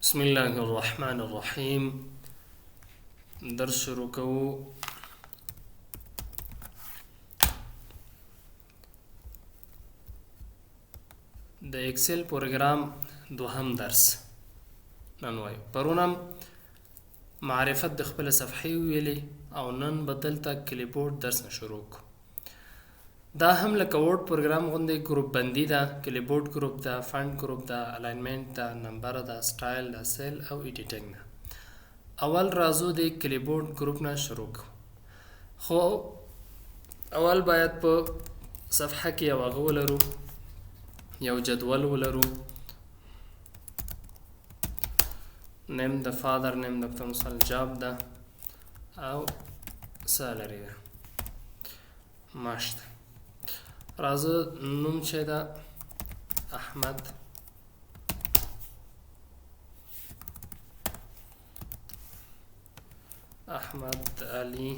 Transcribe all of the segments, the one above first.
بسم الله الرحمن الرحیم. درس شروع کوو. د اکسل پروګرام دوهم درس نن وایو. پرونم معرفت د خپل صفحې ویلې او نن بدلته کلیبورډ درس نه شروع کو. دا هم لکه ورډ پروګرام غوندې ګروپ بندي ده. کلیبورډ ګروپ ده، فند ګروپ ده، الاینمنت ده، نمبر ده، سټایل ده، سیل او ایډیټینګ ده. اول راځو د کلیبورډ ګروپ نه شروع کو. خو اول باید په صفحه کې یو هغه ولرو، یو جدول ولرو. نیم د فادر، نیم د مثال جاب ده او سالری ده. معاش ده. راځه نوم چې ده احمد، احمد علی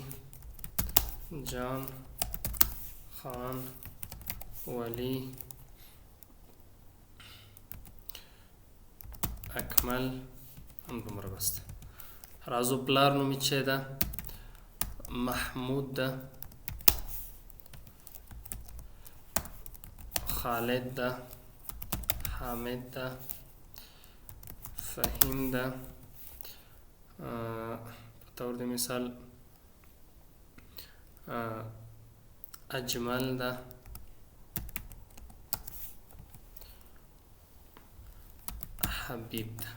جان خان ولی اکمل هم دومره بس ده. راځو پلار نومې چې ده محمود ده، خالد ده، حامد ده، فهیم ده، په طور د مثال اجمل ده، حبیب ده.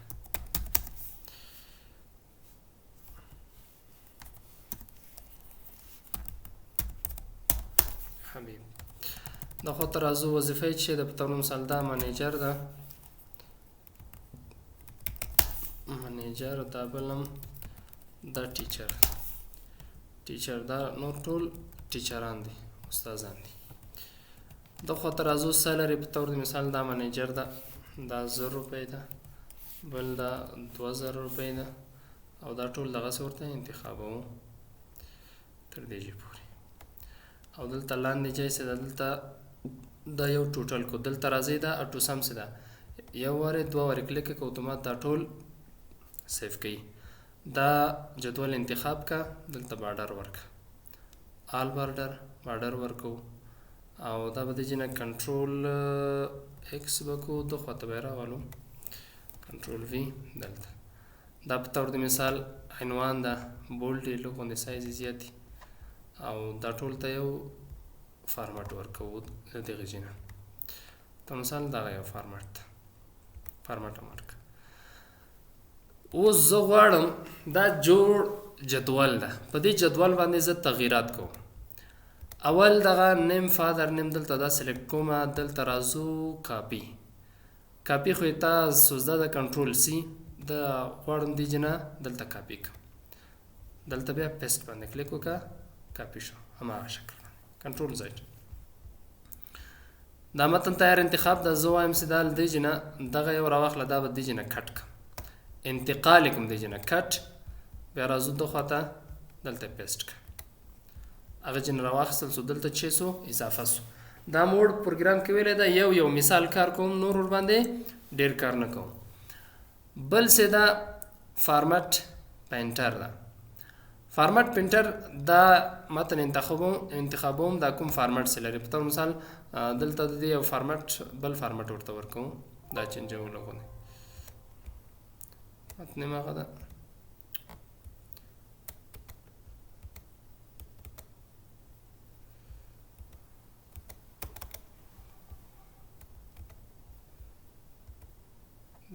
حبیب د خو ته راځو وظیفه چې د په طور مثال دا منیجر ده، منیجر دا بلم دا ټیچر، ټیچر دا نور ټول ټیچران دي، استادان دي. د خو ته راځو سالری په طور د مثال دا منیجر ده، دا 1000 روپۍ ده، بل دا 2000 روپۍ ده او دا ټول دغسې ورته انتخابوو تر دې جې پورې. او دلته لاندې ځای څه ده، دلته دا یو ټوټل کو. دلته راځئ دا اټو سم څه ده، یو وارې دوه وارې کلیک که اتومات دا ټول سیف کوي. دا جدول انتخاب کا، دلته بارډر ورکه، آل بارډر ورکو او دا به د جې نه کنټرول ایکس به کو، د خواته به یې راولو کنټرول وي. دلته دا په طور د مثال عنوان ده، بولډ یې لږ غوندې سایز یې زیات دي او دا ټول ته یو فارمټ ورکوو د دغې ځای نه. په مثال دغه یو فارمټ ده، فارمټ هم ورکړه. اوس زه غواړم دا جوړ جدول ده، په دې جدول باندې زه تغییرات کوم. اول دغه نیم فادر نیم دلته دا سلیکټ کوم. دلته راځو کاپي، کاپي خو یې تا سوزده ده، کنټرول سی د غواړم دې ځای نه دلته کاپي کړم. دلته بیا پیسټ باندې کلیک وکړه، کاپي شو هماغه شکل باندې، کنټرول زیډ. دا متن تیار انتخاب ده. زه وایم چې دا له دې ځای نه دغه یو راواخله، دا به دې ځای نه کټ کړم، انتقال یې کړم دې ځای نه کټ. بیا راځو د خواته دلته پیسټ کړه، هغه ځای نه راواخیستل سو، دلته چې سو اضافه سو. دا موډ پروګرام کې ویلی ده یو مثال کار کوم، نور ورباندې ډېر کار نه کوم. بل څه ده فارمټ پینټر ده. فارمټ پینټر دا متن انتخابوم دا کوم فارمټ څه لري. په طور مثال دلته د دې یو فارمټ بل فارمټ ورته ورکوم، دا چینجول غوندې متن یې هغه ده.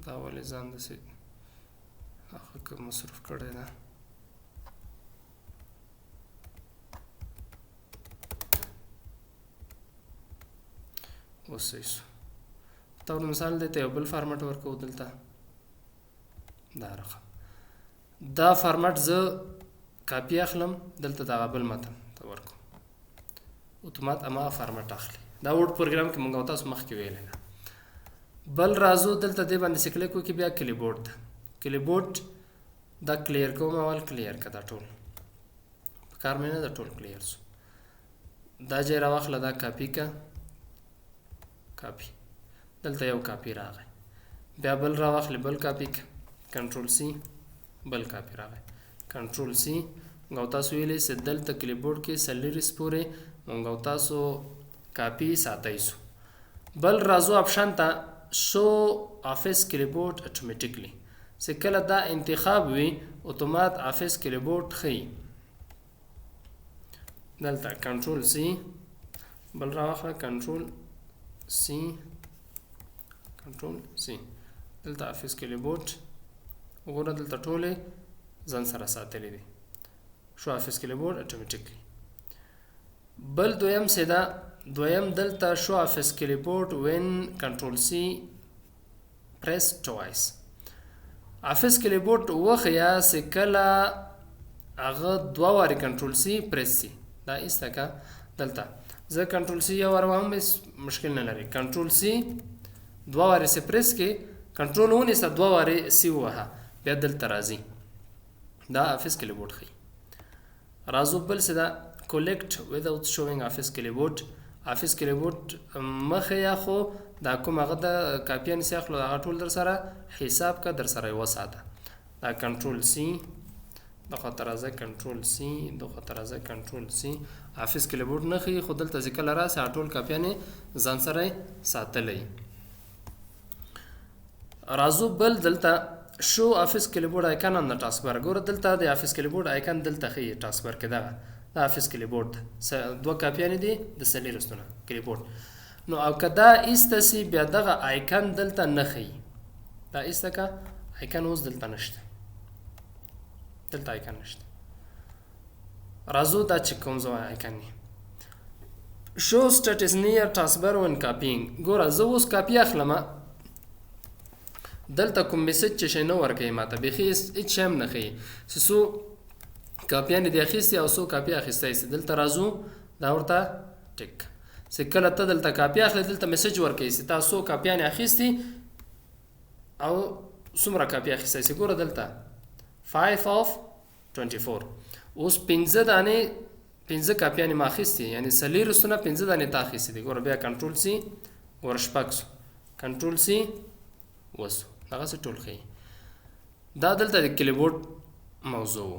دا ولې ځان داسې هغه که مصروف کړی ده. اوس صحیح شو. طور مثال دی ته یو بل فارمټ ورکوو، دلته دا رقم. دا فارمټ زه کاپي اخلم، دلته دغه بل متن ته ورکوم، اتومات هماغه فارمټ اخلي. دا ورډ پروګرام کې مونږ او تاسو مخکې ویلی ده. بل راځو دلته دې باندې چې کلیک وکړي، بیا کلیبورډ ده. کلیبورډ دا کلیر کوم، اول کلیر که دا ټول په کار مې نه ده، ټول کلیر سو. دا ځای راواخله، دا کاپي که، کاپي دلته یو کاپي راغی، بیا بل راواخلې بل کاپي کنټرول سی بل کاپی راغی کنټرول سی او تاسو ویلې چې دلته کلیبورډ کې سلیریس پورې او تاسو کاپی ساتئ سو بل راځو اپشن ته شو افیس کلیبورډ اتوماتیکلی چې کله دا انتخاب وي اتومات افیس کلیبورډ ښیي دلته کنټرول سی بل راواخله کنټرول سی دلته افیس کلیبورډ وګوره دلته ټولې ځان سره ساتلې دي شو افیس کلیبورډ اتوماتیکلی بل دویم دلته شو افیس کلیبورډ وین کنټرول سی پریس ټوایس افیس کلیبورډ وخیا چې کله هغه دوه وارې کنټرول سی پریس سی دا ایسته که دلته زه کنټرول سی یو وار وهم مشکل نه لري کنټرول سی دوه وارې سې پریس کې کنټرول ونیسه دوه وارې سی ووهه بیا دلته راځي دا افیس کلیبورډ ښیي راځو بل څه ده collect without showing افیس کلیبورډ مخیا خو دا کوم هغه د کاپیان سی اخلو هغه ټول در سره حساب کا در سره وساته دا کنټرول سی د خاطر راځه کنټرول سی افیس کلیبورډ نه ښیي خو دلته چې کله راسي ټول کاپیان ځان سره ساتلی راځو بل دلته شو افیس کلیبورډ آیکن آن د ټاسک بار ګوره دلته د افیس کلیبورډ آیکن دلته ښیي ټاسک بار کې دغه دا افیس کلیبورډ دوه کاپیانې دي د سلیریسونه کلیبورډ نو او که دا ایسته سي بیا دغه آیکن دلته نه ښیي دا ایسته که آیکن اوس دلته نشته راځو دا چې کوم ځای آیکن دی شو سټیټس نیر ټاسک بار ون کاپینګ ګوره زه اوس کاپي اخلمه دلته کوم میسج چې شی نه ورکوي ماته بیخي هېڅ شی هم نه ښیي چې څو کاپیانې دې اخیستي او څو کاپي اخیستی سي دلته راځو دا ورته ټیک چې کله ته دلته کاپي اخلې دلته میسج ورکوي چې تا څو کاپیانې اخیستي او څومره کاپي اخیستی سي ګوره دلته 5 of 24 اوس 15 کاپیانې ما اخیستي یعنې څلېرویشتونه 15 دانې تا اخیستي دي ګوره بیا کنټرول سی ګوره شپږ سو کنټرول سی وسو دغسې ټول ښیي دا دلته د کلیبورډ موضوع و